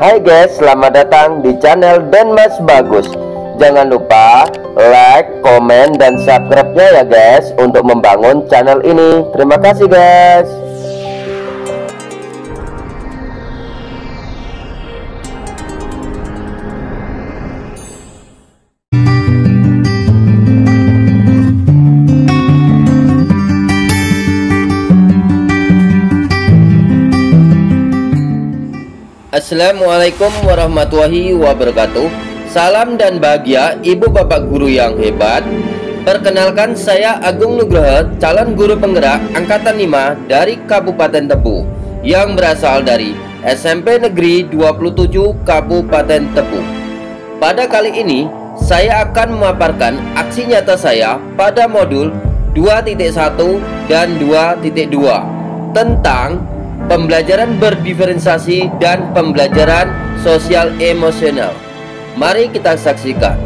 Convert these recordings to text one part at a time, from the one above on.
Hai guys, selamat datang di channel Denmas Bagus. Jangan lupa like, komen, dan subscribe-nya ya guys untuk membangun channel ini. Terima kasih guys. Assalamualaikum warahmatullahi wabarakatuh. Salam dan bahagia ibu bapak guru yang hebat. Perkenalkan, saya Agung Nugroho, calon guru penggerak angkatan 5 dari Kabupaten Tebu, yang berasal dari SMP Negeri 27 Kabupaten Tebu. Pada kali ini saya akan memaparkan aksi nyata saya pada modul 2.1 dan 2.2 tentang pembelajaran berdiferensiasi dan pembelajaran sosial emosional. Mari kita saksikan.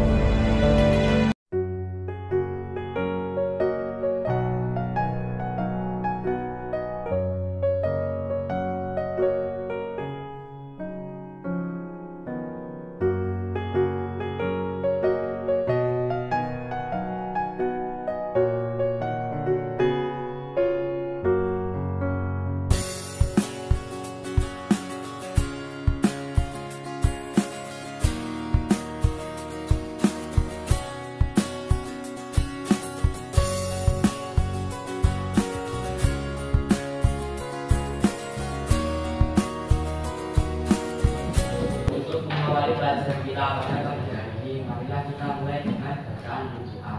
Pelajaran kita pada pagi hari ini, marilah kita mulai dengan bacaan doa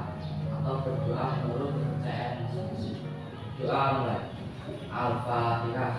atau berdoa menurut kepercayaan masing-masing. Doa mulai. Al-Fatihah.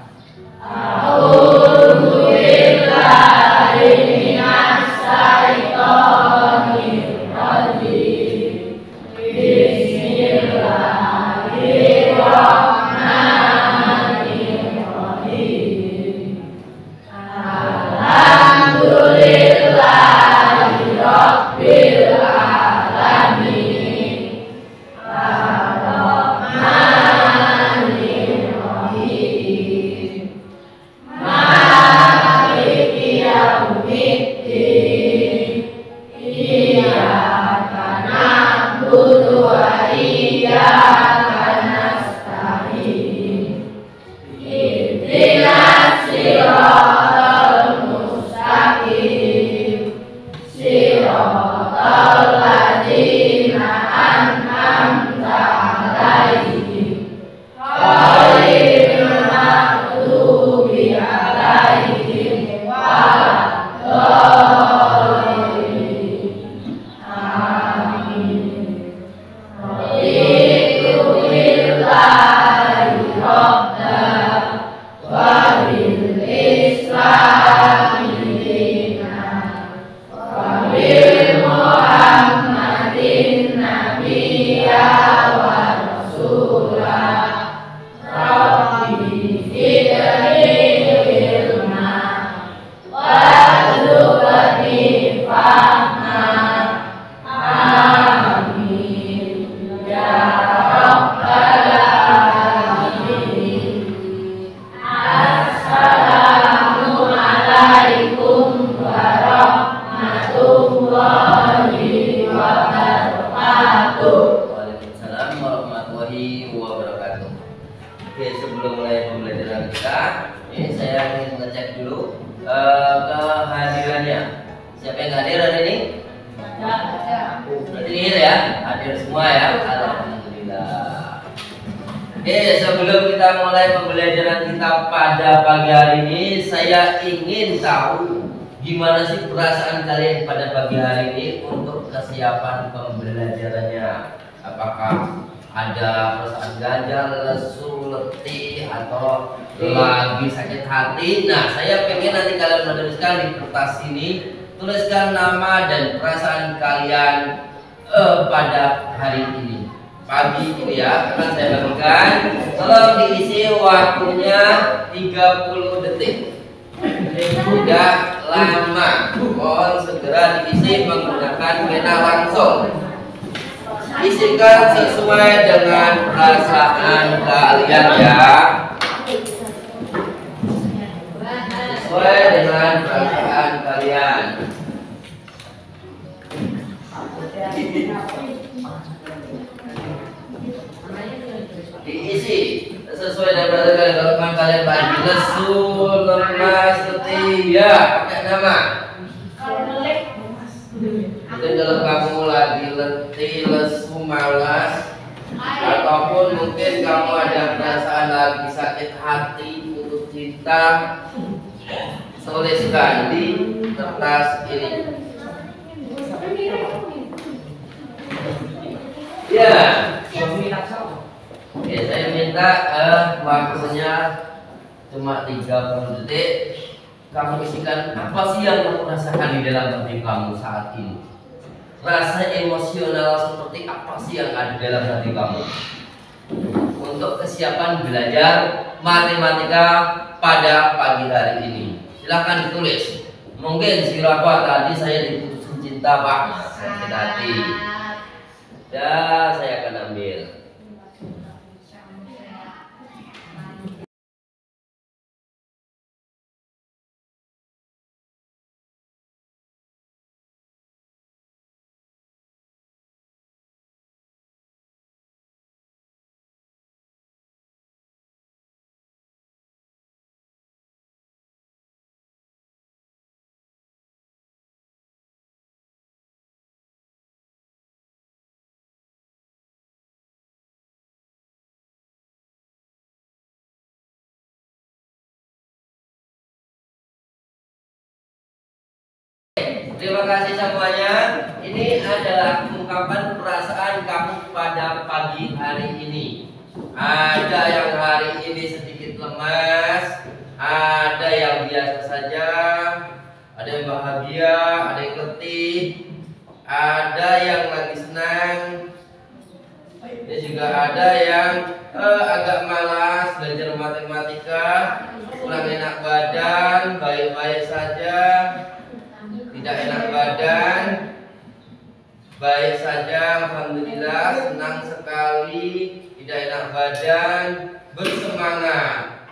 Waalaikumsalam warahmatullahi wabarakatuh. Oke, sebelum mulai pembelajaran kita, ini saya ingin ngecek dulu kehadirannya. Siapa yang hadir hari ini? Berarti ini ya, hadir semua ya. Alhamdulillah. Oke, sebelum kita mulai pembelajaran kita pada pagi hari ini, saya ingin tahu gimana sih perasaan kalian pada pagi hari ini untuk kesiapan pembelajarannya. Apakah ada perasaan ganjal, lesu, letih, atau lagi sakit hati? Nah, saya pengen nanti kalian menuliskan di kertas ini, tuliskan nama dan perasaan kalian pada hari ini, pagi ini ya. Akan saya bagikan. Tolong diisi waktunya 30 detik. Tidak lama. Mohon segera diisi menggunakan pena langsung. Isikan sesuai dengan perasaan kalian ya. sesuai dengan perasaan kalian. Diisi sesuai dengan perasaan kalian. Kalau memang kalian lagi lesu, lemas, letih, ya pakai nama. Jadi kalau kamu lagi letih, lesu, malas, ataupun mungkin kamu ada perasaan lagi sakit hati, putus cinta, tuliskan di kertas ini. Ya. Oke, saya minta waktunya cuma 30 detik. Kamu isikan apa sih yang kamu rasakan di dalam hati kamu saat ini? Rasa emosional seperti apa sih yang ada di dalam hati kamu? Untuk kesiapan belajar matematika pada pagi hari ini, silahkan ditulis. Mungkin siapa tadi saya diputusin cinta Pak, sakit hati. Ya, saya akan ambil. Terima kasih semuanya. Ini adalah ungkapan perasaan kamu pada pagi hari ini. Ada yang hari ini sedikit lemas, ada yang biasa saja, ada yang bahagia, ada yang letih, ada yang lagi senang. Ini juga ada yang agak malas belajar matematika, kurang enak badan, baik-baik saja. Tidak enak badan, baik saja, alhamdulillah, senang sekali. Tidak enak badan, bersemangat.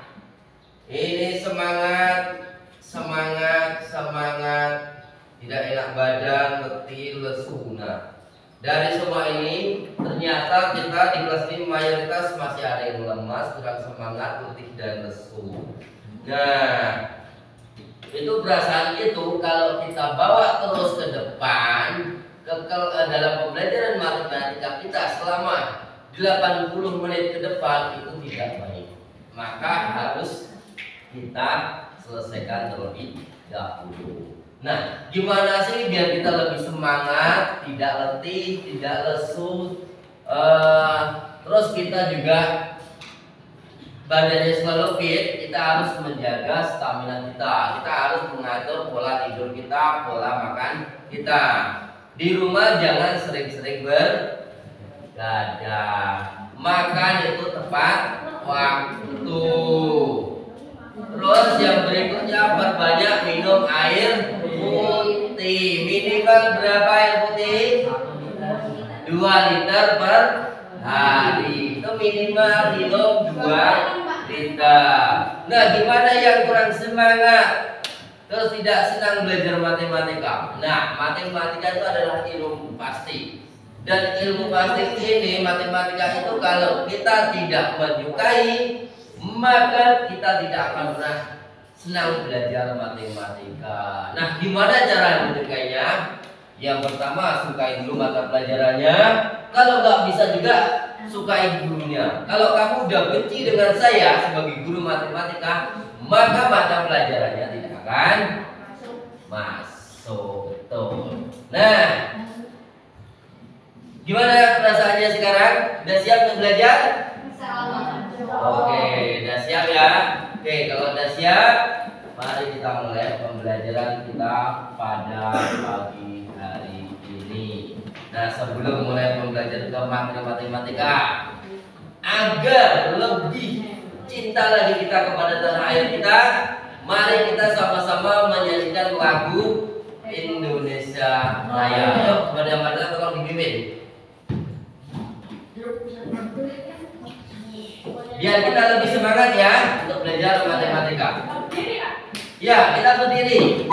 Ini semangat, semangat, semangat. Tidak enak badan, letih, lesu. Nah, dari semua ini ternyata kita di kelas ini mayoritas masih ada yang lemas, kurang semangat, letih dan lesu. Nah, itu perasaan itu kalau kita bawa terus ke depan dalam pembelajaran matematika kita selama 80 menit ke depan itu tidak baik. Maka harus kita selesaikan terlebih dahulu. Nah, gimana sih biar kita lebih semangat, tidak letih, tidak lesu, terus kita juga badannya selalu fit, kita harus menjaga stamina kita. Kita harus mengatur pola tidur kita, pola makan kita. Di rumah jangan sering-sering bergadang. Makan itu tepat waktu. Terus yang berikutnya perbanyak minum air putih. Minimal berapa air putih? 2 liter per hari. Itu minimal minum 2 liter. Nah, gimana yang kurang semangat terus tidak senang belajar matematika? Nah, matematika itu adalah ilmu pasti. Dan ilmu pasti ini, matematika itu kalau kita tidak menyukai, maka kita tidak akan pernah senang belajar matematika. Nah, gimana cara menyukainya? Yang pertama, sukai dulu mata pelajarannya. Kalau nggak bisa juga sukai gurunya. Kalau kamu udah benci dengan saya sebagai guru matematika, maka mata pelajarannya tidak akan masuk. Betul. Nah, gimana perasaannya sekarang? Udah siap untuk belajar? Oke, udah siap ya. Oke, kalau udah siap, mari kita mulai pembelajaran kita pada pagi hari ini. Nah, sebelum mulai pembelajaran ke matematika, agar lebih cinta lagi kita kepada tanah air kita, mari kita sama-sama menyanyikan lagu Indonesia Raya. Yuk, kepada yang mana tolong dibimbing. Biar kita lebih semangat ya untuk belajar matematika. Ya, kita berdiri.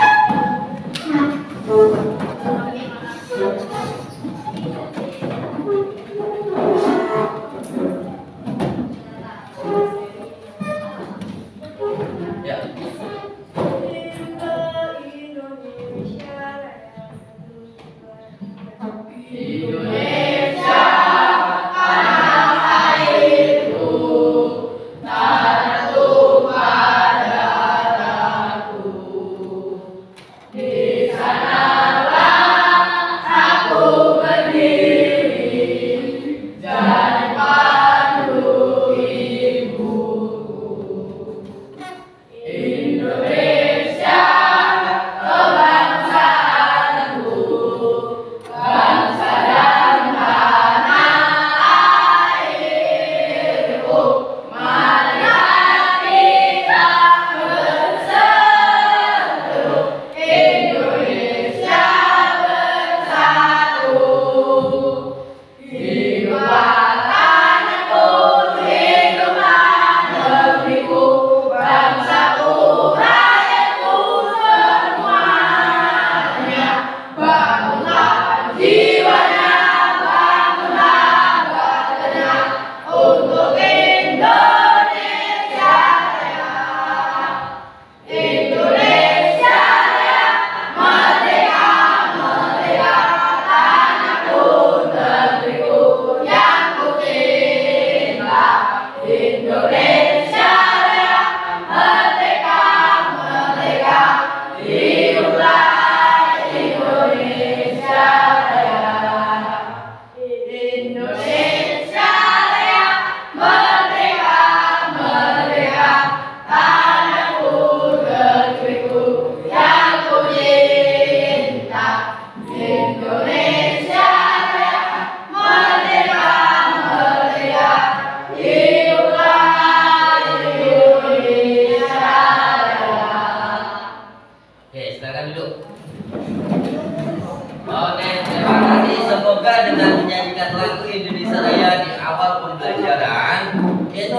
Ya.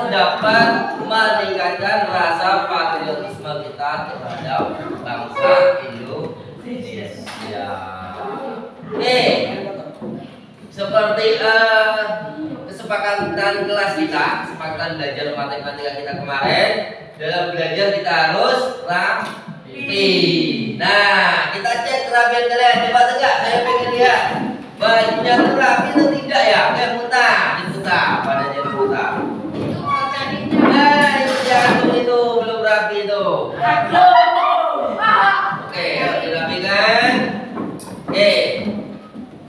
Dapat meningkatkan rasa patriotisme kita terhadap bangsa Indonesia. Oke, seperti kesepakatan kelas kita, kesepakatan belajar matematika kita kemarin, dalam belajar kita harus rapi. Nah, kita cek kerapian kalian. Coba tegak, saya pengen lihat banyak rapi atau tidak ya? Kayak diputar, badannya diputar. Nah, itu jantung itu belum rapi itu. Oke, udah rapi kan? Oke,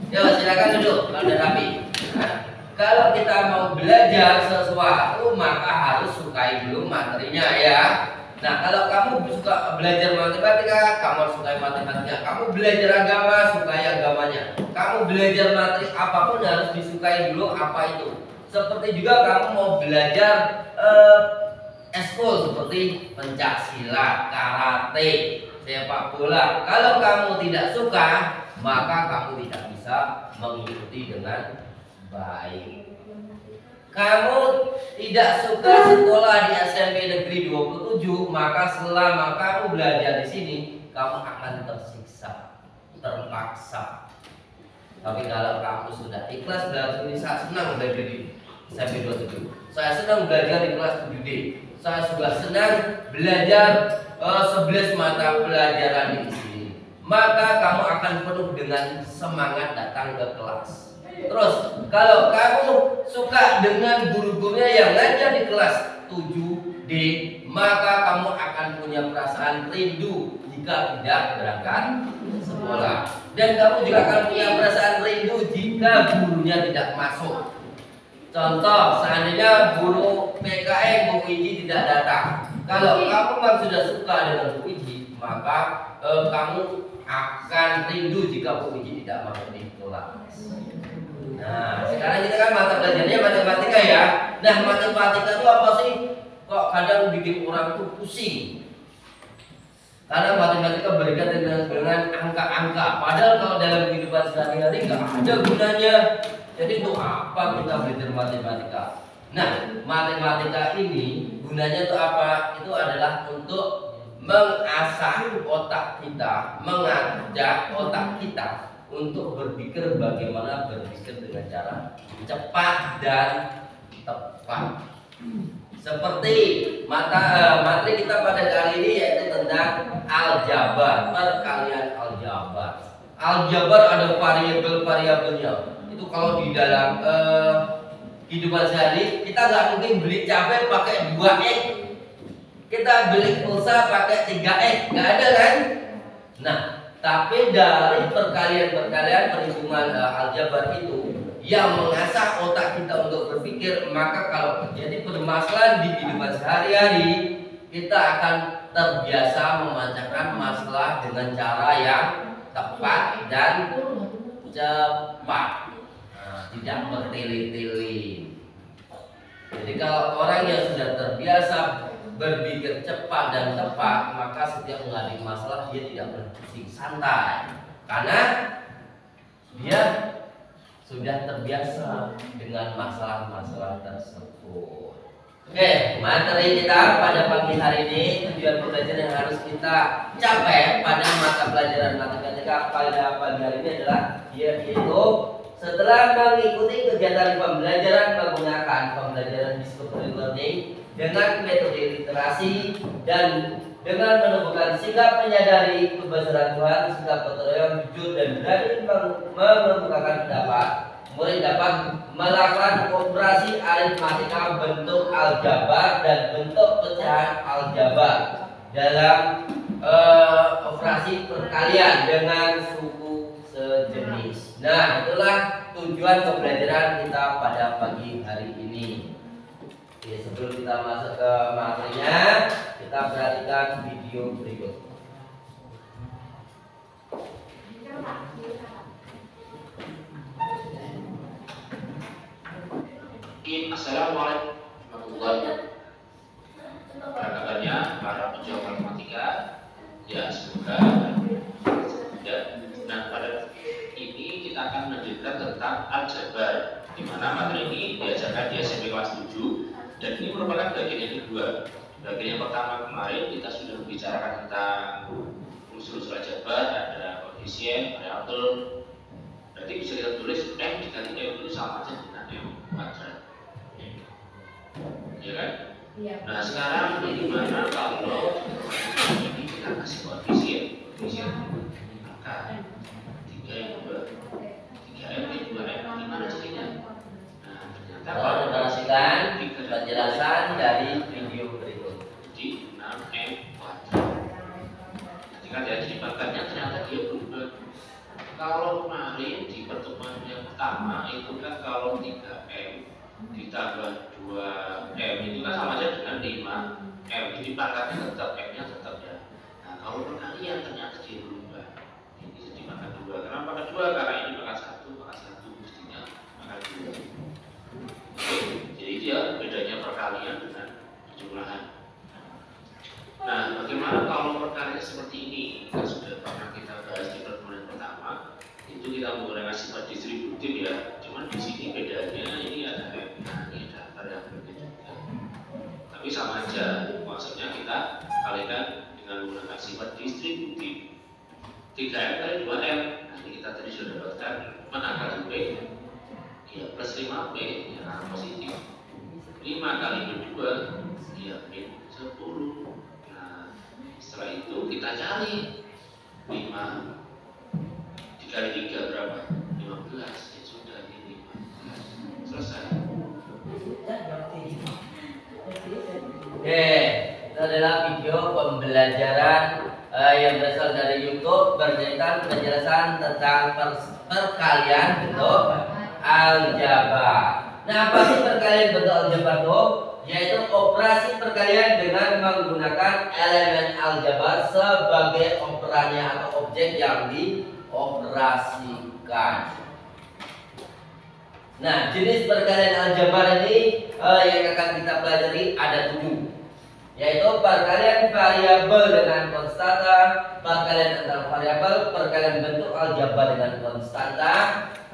yuk silakan duduk kalau udah rapi. Nah, kalau kita mau belajar sesuatu maka harus sukai dulu materinya ya. Nah, kalau kamu suka belajar matematika, kamu harus sukai matematika. Kamu belajar agama, sukai agamanya. Kamu belajar materi apapun harus disukai dulu apa itu. Seperti juga kamu mau belajar eskul seperti pencaksilat, karate, sepak bola. Kalau kamu tidak suka, maka kamu tidak bisa mengikuti dengan baik. Kamu tidak suka sekolah di SMP Negeri 27, maka selama kamu belajar di sini, kamu akan tersiksa, terpaksa. Tapi kalau kamu sudah ikhlas belajar ini, saya senang belajar di SMP 27. Saya senang belajar di kelas 7D. Saya juga senang belajar 11 mata pelajaran di sini. Maka kamu akan penuh dengan semangat datang ke kelas. Terus, kalau kamu suka dengan guru-gurunya yang ngajar di kelas 7D, maka kamu akan punya perasaan rindu jika tidak berangkat sekolah. Dan kamu juga akan punya perasaan rindu jika gurunya tidak masuk. Contoh, seandainya guru PKN Bu Iji tidak datang. Kalau kamu memang sudah suka dengan Bu Iji, maka kamu akan rindu jika Bu Iji tidak masuk di kelas. Nah, sekarang kita kan mata pelajarannya matematika ya. Nah, matematika itu apa sih? Kok kadang bikin orang tuh pusing. Karena matematika berkaitan dengan angka-angka. Padahal kalau dalam kehidupan sehari-hari nggak ada gunanya. Jadi untuk apa kita belajar matematika? Nah, matematika ini gunanya itu apa? Itu adalah untuk mengasah otak kita, mengajak otak kita untuk berpikir bagaimana berpikir dengan cara cepat dan tepat. Seperti materi kita pada kali ini yaitu tentang aljabar, perkalian aljabar. Aljabar ada variabel-variabelnya. Itu kalau di dalam kehidupan sehari kita nggak mungkin beli cabai pakai 2x, kita beli pulsa pakai 3x, nggak ada kan? Nah, tapi dari perkalian perhitungan aljabar itu yang mengasah otak kita untuk berpikir, maka kalau terjadi permasalahan di kehidupan sehari-hari, kita akan terbiasa memecahkan masalah dengan cara yang tepat dan cepat, tidak bertele-tele. Jadi kalau orang yang sudah terbiasa berpikir cepat dan tepat, maka setiap menghadapi masalah dia tidak berpikir santai, karena dia sudah terbiasa dengan masalah-masalah tersebut. Oke, materi kita pada pagi hari ini, tujuan pembelajaran yang harus kita capai pada mata pelajaran matematika pada pagi hari ini adalah yaitu setelah mengikuti kegiatan pembelajaran menggunakan pembelajaran discovery learning dengan metode literasi dan dengan menemukan sikap menyadari kebesaran Tuhan, sikap gotong royong, jujur dan berani mengemukakan pendapat, murid dapat melakukan operasi aritmatika bentuk aljabar dan bentuk pecahan aljabar dalam operasi perkalian dengan suku sejenis. Nah, itulah tujuan pembelajaran kita pada pagi hari ini. Oke, sebelum kita masuk ke materinya, kita perhatikan video berikut. Assalamualaikum warahmatullahi wabarakatuh. Apa kabarnya para pejuang matematika? Ya, semoga ya. Nah, pada ini kita akan melanjutkan tentang aljabar, di mana materi ini diajarkan di SMP kelas 7 dan ini merupakan bagian yang kedua. Bagian yang pertama kemarin kita sudah membicarakan tentang unsur-unsur aljabar, ada koefisien, variabel. Berarti bisa kita tulis M dikali M itu sama saja dengan M kuadrat. Ya kan? Iya. Nah, sekarang bagaimana kalau ini kita kasih koefisien maka 3M 3M 2M gimana jadinya? Nah, ternyata kalau menjelaskan penjelasan dari video berikut. Jadi 6M kuadrat. Ketika dia dibangkannya ternyata dia berubah. Kalau kemarin di pertemuan yang pertama itu kan kalau 3M ditambah 2M itu kan sama aja dengan 5M. Jadi pangkatnya tetap, M-nya tetap ya. Nah, kalau perkalian ternyata dia berubah. Ini jadi pangkat 2. Kenapa pangkat 2? Karena ini pangkat 1 mestinya pangkat 2. Oke, jadi dia bedanya perkalian dengan penjumlahan. Nah, bagaimana kalau perkalian seperti ini? Kan sudah pernah kita bahas di pertemuan pertama. Itu kita menggunakan sifat distributif ya. Cuman di sini bedanya ini ada M-nya, ini ada variabel juga. Tapi sama aja, maksudnya kita kalikan dengan menggunakan sifat distributif. 3M kali 2M. Nanti kita tadi sudah dapatkan mana kali B? Ya plus 5B, ya karena positif. 5 kali B2, ya min 10. Nah, setelah itu kita cari 5 dikali 3 berapa? 15. Ya sudah, ini 15. Selesai. Oke, itu adalah video pembelajaran yang berasal dari YouTube berkaitan penjelasan tentang perkalian bentuk aljabar. Nah, apa sih perkalian bentuk aljabar itu? Yaitu operasi perkalian dengan menggunakan elemen aljabar sebagai operannya atau objek yang dioperasikan. Nah, jenis perkalian aljabar ini yang akan kita pelajari ada 7, yaitu perkalian variabel dengan konstanta, perkalian antar variabel, perkalian bentuk aljabar dengan konstanta,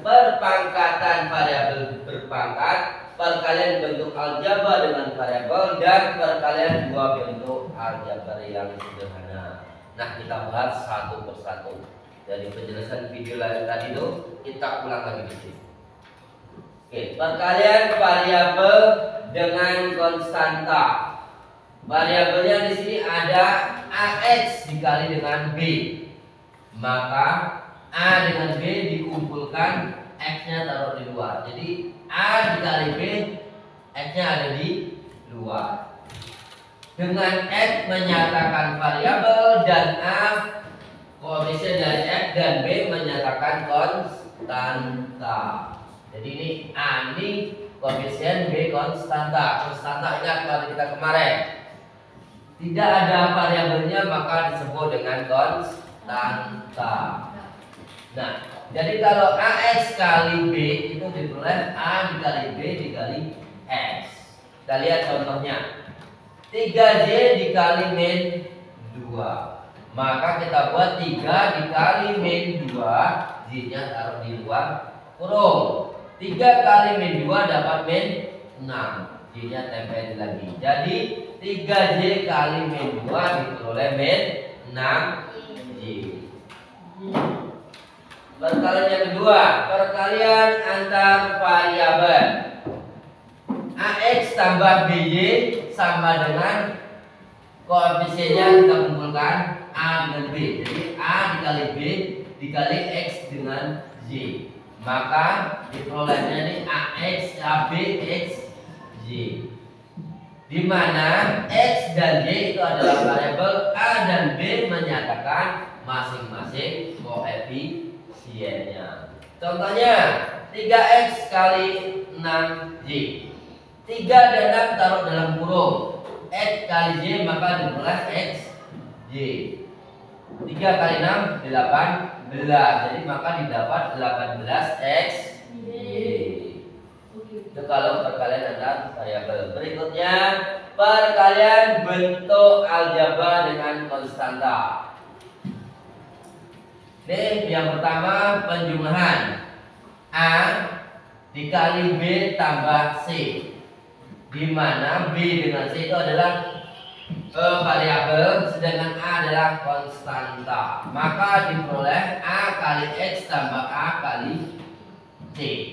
perpangkatan variabel berpangkat, perkalian bentuk aljabar dengan variabel, dan perkalian dua bentuk aljabar yang sederhana. Nah, kita bahas satu persatu. Dari penjelasan video lain tadi itu kita ulang lagi di sini. Oke, perkalian variabel dengan konstanta. Variabelnya di sini ada AX dikali dengan B. Maka A dengan B dikumpulkan, X-nya taruh di luar. Jadi A dikali B, X-nya ada di luar. Dengan X menyatakan variabel dan A koefisien dari X dan B menyatakan konstanta. Jadi ini A ini koefisien, B konstanta. Konstanta ingat pada kita kemarin. Tidak ada variabelnya maka disebut dengan konstanta. Nah, jadi kalau AX kali B itu diperoleh A dikali B dikali X. Kita lihat contohnya. 3J dikali min 2. Maka kita buat 3 dikali min 2, J-nya taruh di luar kurung. 3 kali min 2 dapat min 6, J-nya tempel lagi. Jadi 3J kali min 2 diperoleh min 6J. Perkalian yang kedua, perkalian antar variabel. AX tambah BY sama dengan koefisiennya kita kumpulkan A dengan B. Jadi A dikali B dikali X dengan Z. Maka diperolehnya ini AX AB X Y. Di mana X dan Y itu adalah variabel, A dan B menyatakan masing-masing koefisiennya. Contohnya 3X kali 6Y. 3 dan 6 taruh dalam kurung, X kali Y maka diperoleh X Y. 3 kali 6 18, jadi maka didapat 18 X Y. Itu kalau perkalian antar variabel. Berikutnya perkalian bentuk aljabar dengan konstanta. Ini yang pertama penjumlahan A dikali B tambah C, di mana B dengan C itu adalah variabel sedangkan A adalah konstanta. Maka diperoleh A kali X tambah A kali C.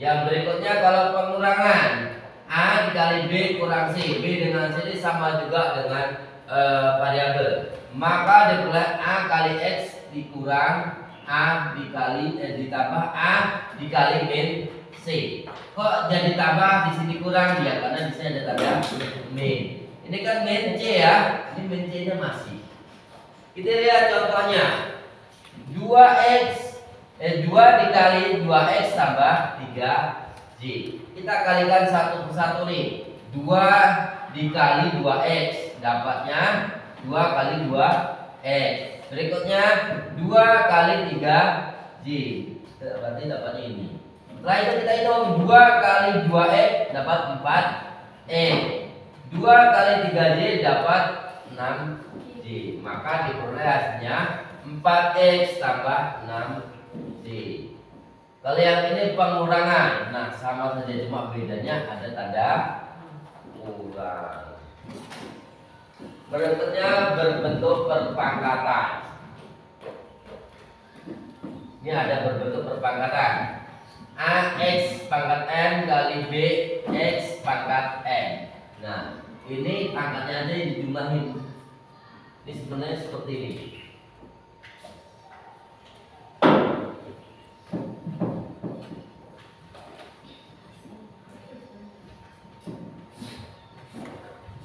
Yang berikutnya kalau pengurangan A dikali B kurang C, B dengan C ini sama juga dengan variabel. Maka diperoleh A kali X dikurang A dikali ditambah A dikali min C. Kok jadi tambah di sini kurang ya? Karena di sini ada tanda min. Ini kan min C ya. Ini min C-nya masih. Kita lihat contohnya. 2 dikali 2X tambah 3J. Kita kalikan satu persatu nih. 2 dikali 2X dapatnya 2 kali 2X. Berikutnya 2 kali 3J. Berarti dapatnya ini. Setelah itu kita hitung 2 kali 2X dapat 4X. 2 kali 3J dapat 6J. Maka diperoleh hasilnya 4X tambah 6J. Kalau yang ini pengurangan, nah sama saja cuma bedanya ada tanda kurang. Berikutnya berbentuk perpangkatan. Ini ada berbentuk perpangkatan. AX pangkat M kali B X pangkat M. Nah, ini pangkatnya aja dijumlahin. Ini sebenarnya seperti ini.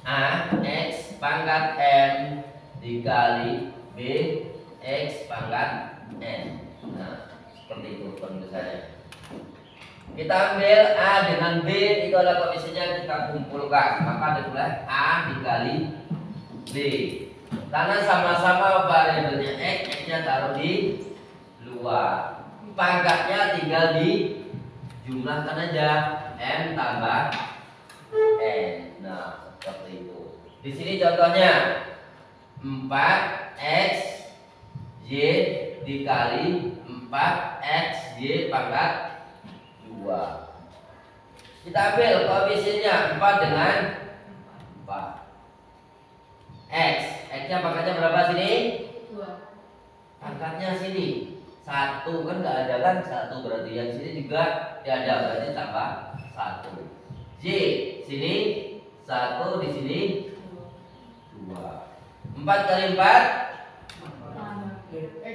A X pangkat M dikali B X pangkat N. Nah, seperti itu penulisannya. Kita ambil A dengan B itu adalah koefisiennya kita kumpulkan, maka diperoleh A dikali B. Karena sama-sama variabelnya X, X-nya taruh di luar. Pangkatnya tinggal dijumlahkan aja, M tambah N. Nah, seperti itu. Di sini contohnya 4X Y dikali 4X Y pangkat 2. Kita ambil koefisiennya 4 dengan 4. X nya pangkatnya berapa sini? 2. Pangkatnya sini 1 kan nggak ada kan? 1 berarti yang sini juga tidak ada, berarti tambah 1. Y sini 1, di sini 2. 4 kali 4 16.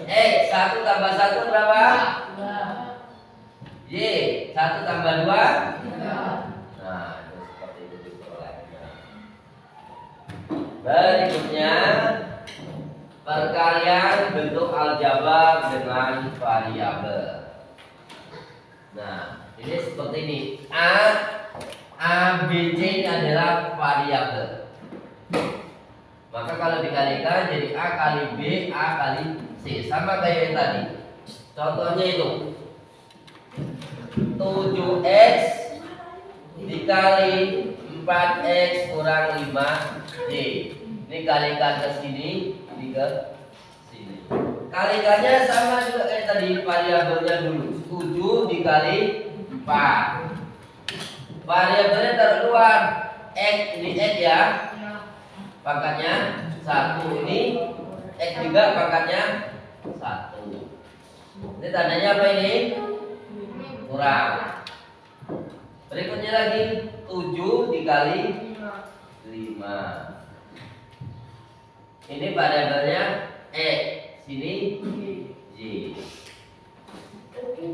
X 1 tambah 1 berapa? 2. Y 1 tambah 2 Nah, itu seperti itu perolehnya. Berikutnya perkalian bentuk aljabar dengan variabel. Nah, ini seperti ini. A, B, C ini adalah variabel. Maka kalau dikalikan jadi A kali B, A kali C. Sama kayak yang tadi. Contohnya itu 7x dikali 4x kurang 5y. Ini kalikan ke sini, ini ke sini. Kalikannya sama juga kayak tadi, variabelnya dulu. 7 dikali 4. Variabelnya terkeluar x, ini x ya. Pangkatnya 1, ini x juga pangkatnya 1. Ini tandanya apa ini? Kurang. Berikutnya lagi 7 dikali 5. Ini variabelnya x, sini y.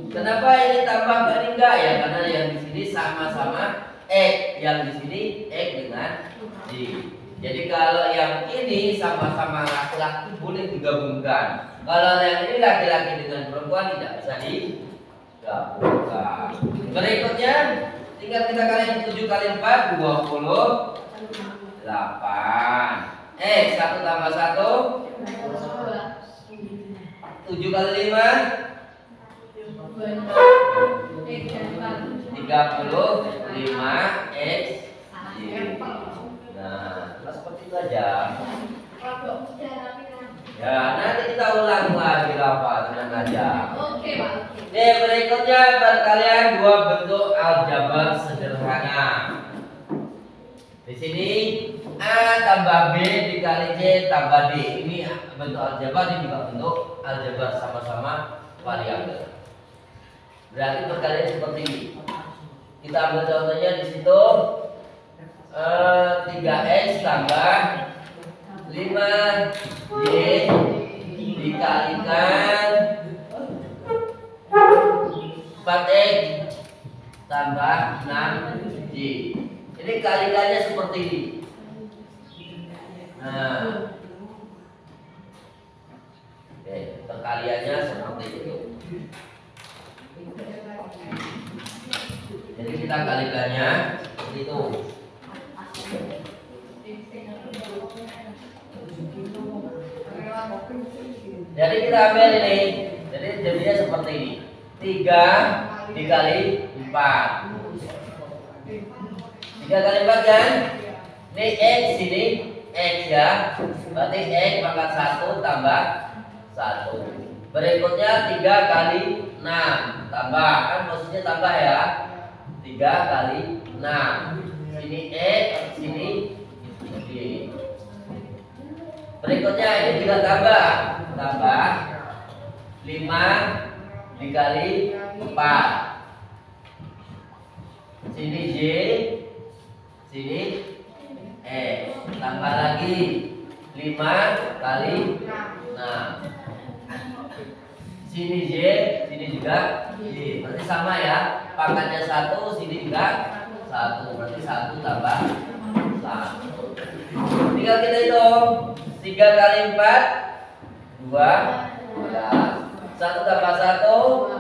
Kenapa ini tambah kali enggak ya? Karena yang di sini sama-sama x, yang di sini x dengan y. Jadi kalau yang ini sama-sama laki-laki boleh digabungkan. Kalau yang ini laki-laki dengan perempuan tidak bisa digabungkan. Berikutnya tinggal kita kalikan 7 kali 4 28. X 1 tambah 1 7 kali 5 35 X Y. Nah, seperti itu aja. Ya, nanti kita ulang lagi apa, tenang aja. Oke, Pak. Nih, berikutnya perkalian dua bentuk aljabar sederhana. Di sini A tambah B dikali C tambah D. Ini bentuk aljabar, ini juga bentuk aljabar sama-sama variabel. Berarti perkalian seperti ini. Kita ambil contohnya di situ 3x tambah 5y dikalikan 4x tambah 6y. Ini kalikannya seperti ini. Nah, oke, perkaliannya seperti itu. Jadi kita kalikannya seperti itu. Jadi kita ambil ini. Jadi jadinya seperti ini. 3 dikali 4. 3 kali 4 kan? Ini X, ini X ya. Berarti X pangkat 1 tambah 1. Berikutnya 3 kali 6 tambah, kan posisinya tambah ya. 3 kali 6. Sini X, sini Y. Berikutnya ini juga tambah 5 dikali 4. Sini Y, sini X. Tambah lagi 5 kali 6. Sini Y, sini juga Y. Berarti sama ya. Pangkatnya 1, sini juga 1. Berarti 1 tambah 1. Tinggal kita hitung. 3 kali 4 12. 1 tambah 1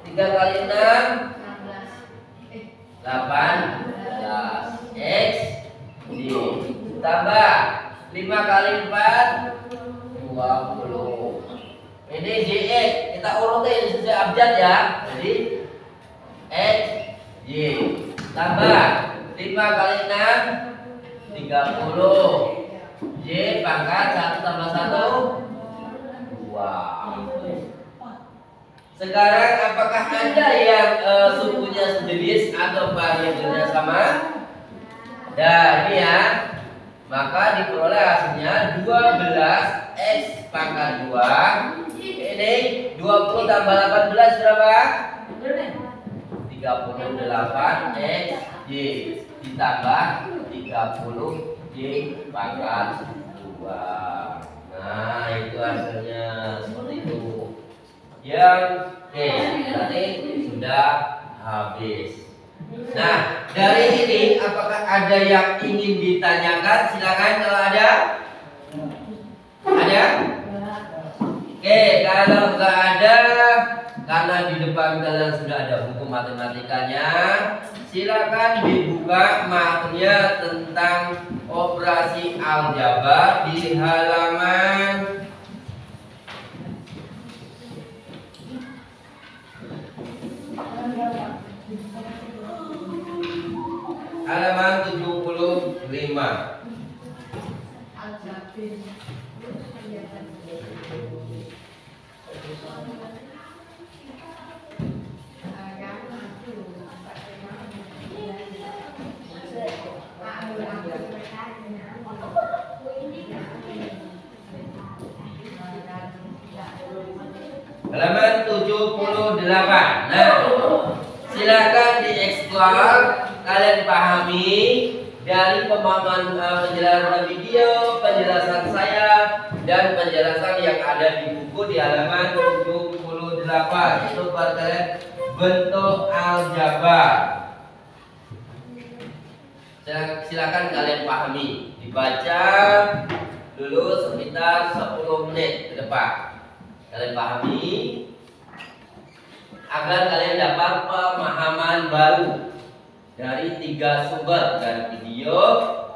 3 kali 6 18. X Y tambah 5 kali 4 20. Ini JX kita urutin sesuai abjad ya. Jadi X Y tambah 5 kali 6 30. Y pangkat 1 tambah 1 2. Sekarang apakah apakah ada yang sukunya sejenis atau variabelnya sama? Nah, ini ya. Maka diperoleh hasilnya 12x pangkat 2. Ini 20 tambah 18 berapa? 38x Y ditambah 30 Y pangkat 2. Nah, itu hasilnya seperti itu. Yang berarti sudah habis. Nah, dari ini apakah ada yang ingin ditanyakan? Silakan kalau ada. Ada? Kalau nggak ada, karena di depan kalian sudah ada buku matematikanya, silakan dibuka materinya tentang operasi aljabar di halaman 75. Halaman 78. Nah, silakan dieksplor, kalian pahami dari pemahaman penjelasan video, penjelasan saya, dan penjelasan yang ada di buku di halaman 78. Itu buat kalian bentuk aljabar. Silakan kalian pahami, dibaca dulu sekitar 10 menit ke depan. Kalian pahami agar kalian dapat pemahaman baru dari 3 sumber, dari video,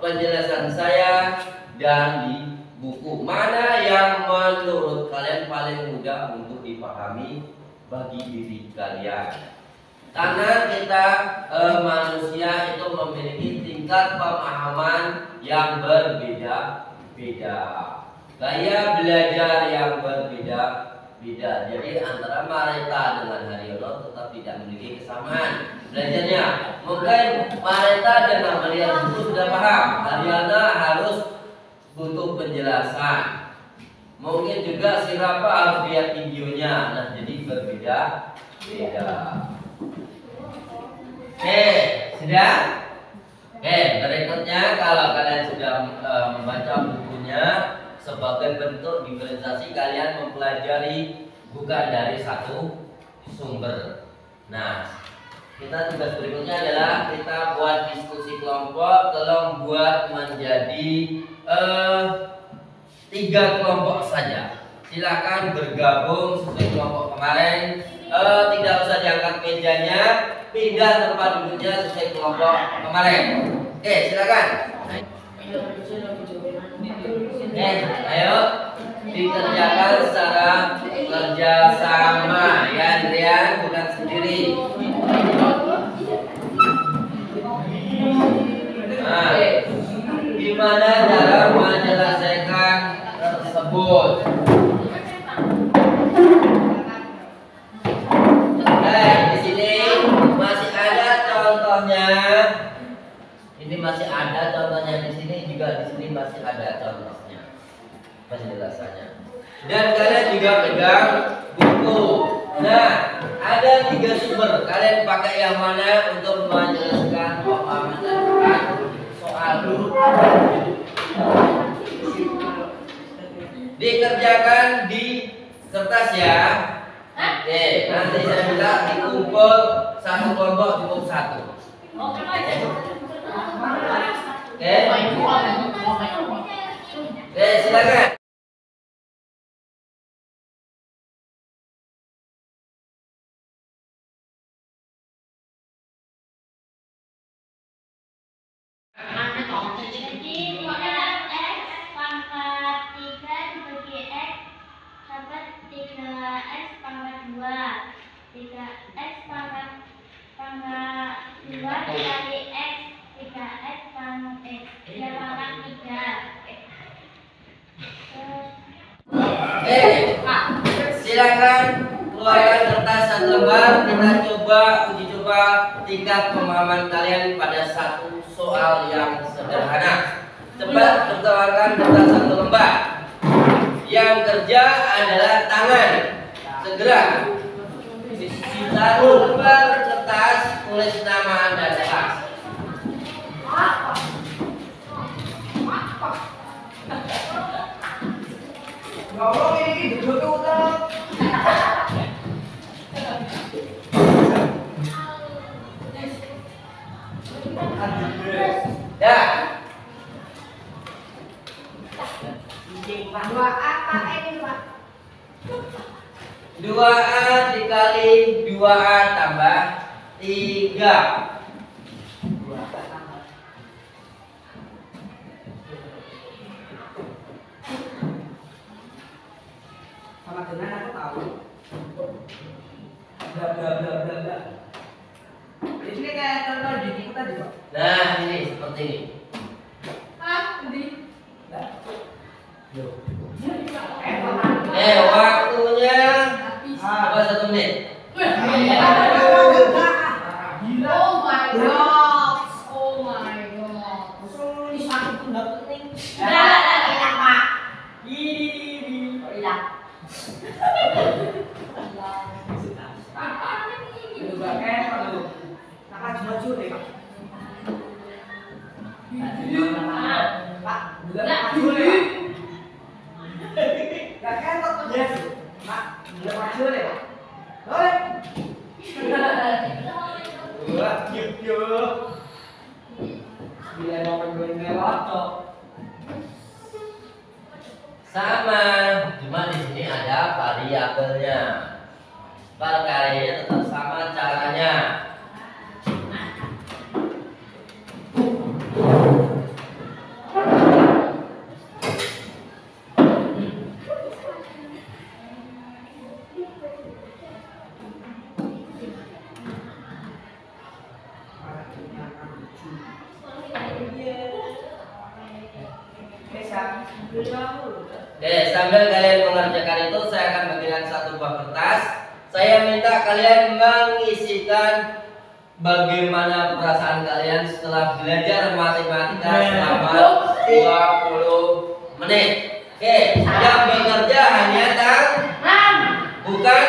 penjelasan saya, dan di buku. Mana yang menurut kalian paling mudah untuk dipahami bagi diri kalian? Karena kita manusia itu memiliki tingkat pemahaman yang berbeda-beda, gaya belajar yang berbeda-beda. Jadi antara Mareta dengan Haryono tetap tidak memiliki kesamaan belajarnya. Mungkin Mareta dan Amalia itu sudah paham, Haryono harus butuh penjelasan. Mungkin juga si Rafa harus lihat videonya. Nah, jadi berbeda-beda. Sudah? Berikutnya kalau kalian sudah membaca bukunya, sebagai bentuk diferensiasi kalian mempelajari bukan dari satu sumber. Nah, kita tugas berikutnya adalah kita buat diskusi kelompok. Tolong buat menjadi 3 kelompok saja. Silakan bergabung sesuai kelompok kemarin. Tidak usah diangkat mejanya, pindah tempat duduknya sesuai kelompok kemarin. Silakan. Ayo dikerjakan secara kerjasama ya, Rian, bukan sendiri. Nah, gimana cara menyelesaikan tersebut? Di sini masih ada contohnya. Ini masih ada contohnya di sini, juga di sini masih ada contohnya, penjelasannya. Dan kalian juga pegang buku. Nah, ada 3 sumber. Kalian pakai yang mana untuk menyelesaikan pemahaman soal dulu? Dikerjakan di kertas ya. Nanti saya minta dikumpul satu kelompok cukup 1. Silakan. Jadi 3x pangkat 3 dibagi x dapat 3x pangkat 2. 3x pangkat 2 dikali x 3x pangkat 3. Silakan keluarkan kertas satu lembar kita coba uji coba tingkat pemahaman kalian pada satu soal yang sederhana. Cepat bertawarkan kertas satu lembar. Yang kerja adalah tangan. Segera. Satu lembar kertas tulis nama Anda kelas. Ya. 2A dikali 2A tambah 3. Sama dengan aku tahu. Bla bla bla bla bla. Ini kayak contoh di buku tadi, Pak. Nah, ini seperti ini. Waktunya apa 1 menit? Sama, cuma di sini ada variabelnya. Perkaranya tetap sama caranya. Oke, sambil kalian mengerjakan itu, saya akan bagikan satu buah kertas. Saya minta kalian mengisikan bagaimana perasaan kalian setelah belajar matematika selama 20 menit. Oke, yang bekerja hanya tangan, bukan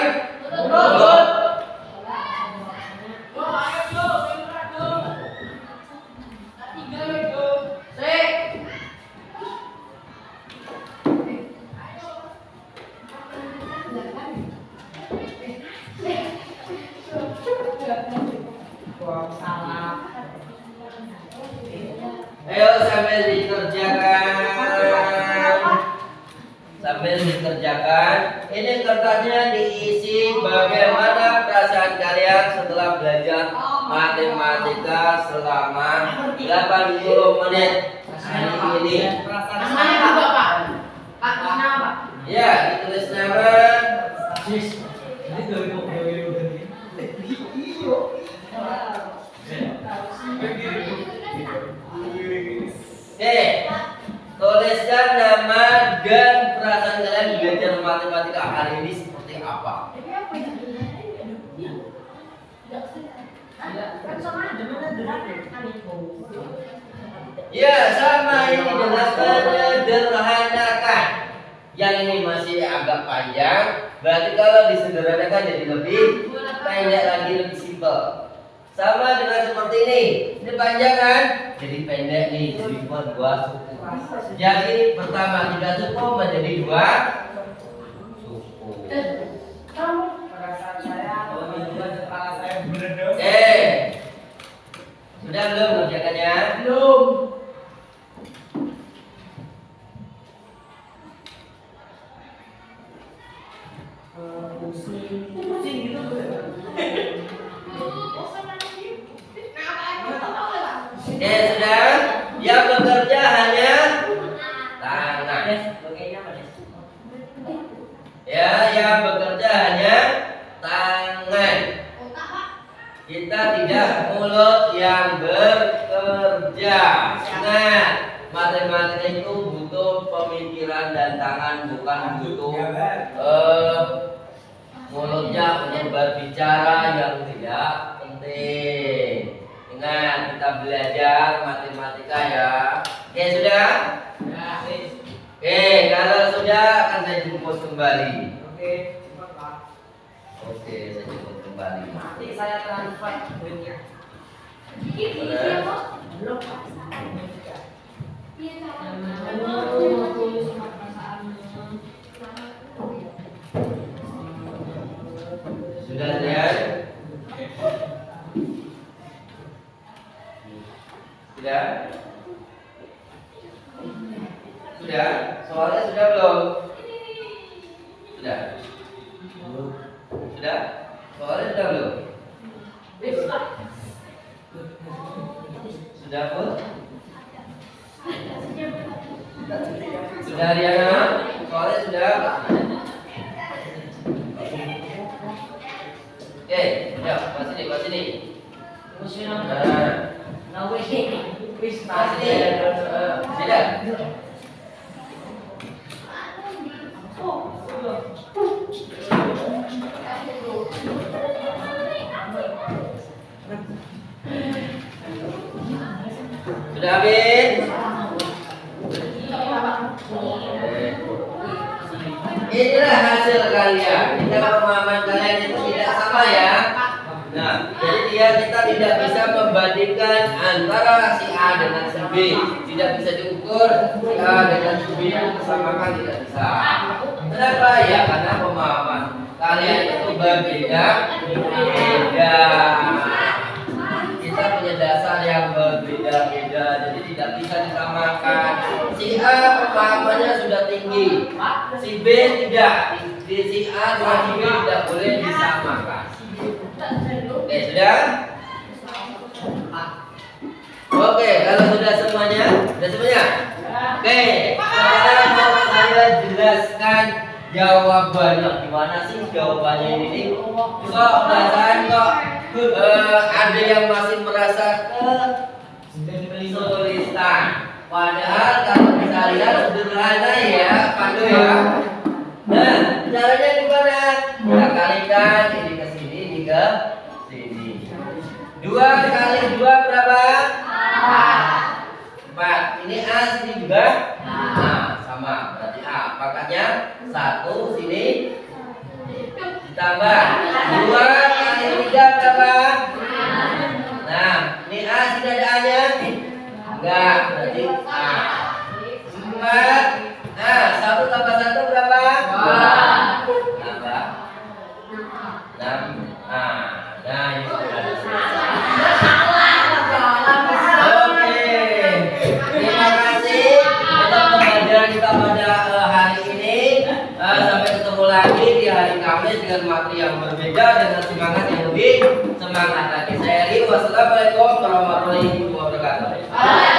mulut. Ayo sambil dikerjakan. Ini kertasnya diisi bagaimana perasaan kalian setelah belajar matematika selama 80 menit hari ini. Ya, ditulis nama. Oke, tuliskan nama dan perasaan kalian belajar matematika hari ini seperti apa. Ya, sama ini dengan menyederhanakan. Yang ini masih agak panjang, berarti kalau disederhanakan jadi lebih pendek lagi, lebih simpel. Sama dengan seperti ini. Ini panjang kan? Jadi pendek nih, jadi buat 2 suku. Jadi pertama 3 suku menjadi 2 suku. Sudah belum mengerjakannya? Belum. Pusing gitu. Oke, sudah. Yang bekerja hanya tangan. Ya, yang bekerja hanya tangan. Kita tidak mulut yang bekerja. Ingat, matematika itu butuh pemikiran dan tangan, bukan butuh mulutnya untuk berbicara yang tidak penting. Ingat, kita belajar matematika ya. Oke, sudah? Oke, kalau sudah akan saya jemput kembali. Oke, cepat Pak. Oke, saya jemput kembali. Nanti saya transfer duitnya. Belum Pak. Sudah lihat? Sudah? Sudah? Soalnya sudah belum? Sudah? Sudah? Soalnya sudah belum? Sudah pun? Sudah Riana? Soalnya sudah? Oke, udah, pas sini, pas sini. Nah, pas sini. Sudah. Sudah habis? Inilah hasil kalian. Kita pemahaman kalian itu tidak sama ya. Nah, jadi kita tidak bisa membandingkan antara si A dengan si B. Tidak bisa diukur si A dengan si B disamakan, tidak bisa. Kenapa ya? Karena pemahaman kalian itu berbeda. Kita punya dasar yang berbeda-beda, jadi tidak bisa disamakan. Si A pemahamannya sudah tinggi, si B tidak. Si A dengan si B tidak boleh disamakan. Oke, sudah? Oke, kalau sudah semuanya, sudah semuanya. Oke, sekarang mau saya jelaskan jawabannya. Gimana sih jawabannya ini? Kok perasaan kok ada yang masih merasa kesulitan? Padahal kalau kita lihat sederhana ya, Pandu ya. Nah, caranya gimana? Kita kalikan ini ke sini, ini ke sini. 2 kali 2 berapa? 4. Ini A, sini juga? Nah, sama. Berarti A. Makanya 1 sini ditambah 2 kali 3 berapa? Nah, ini A, sini ada A-nya? Enggak, berarti A. 4. Nah, 1 tambah 1 berapa? 2. Tambah 6. Nah, ini sudah selesai. Oke, terima kasih untuk pembelajaran kita pada hari ini. Sampai ketemu lagi di hari Kamis dengan materi yang berbeda, dengan semangat yang lebih semangat lagi. Saya Ri, wassalamualaikum warahmatullahi wabarakatuh.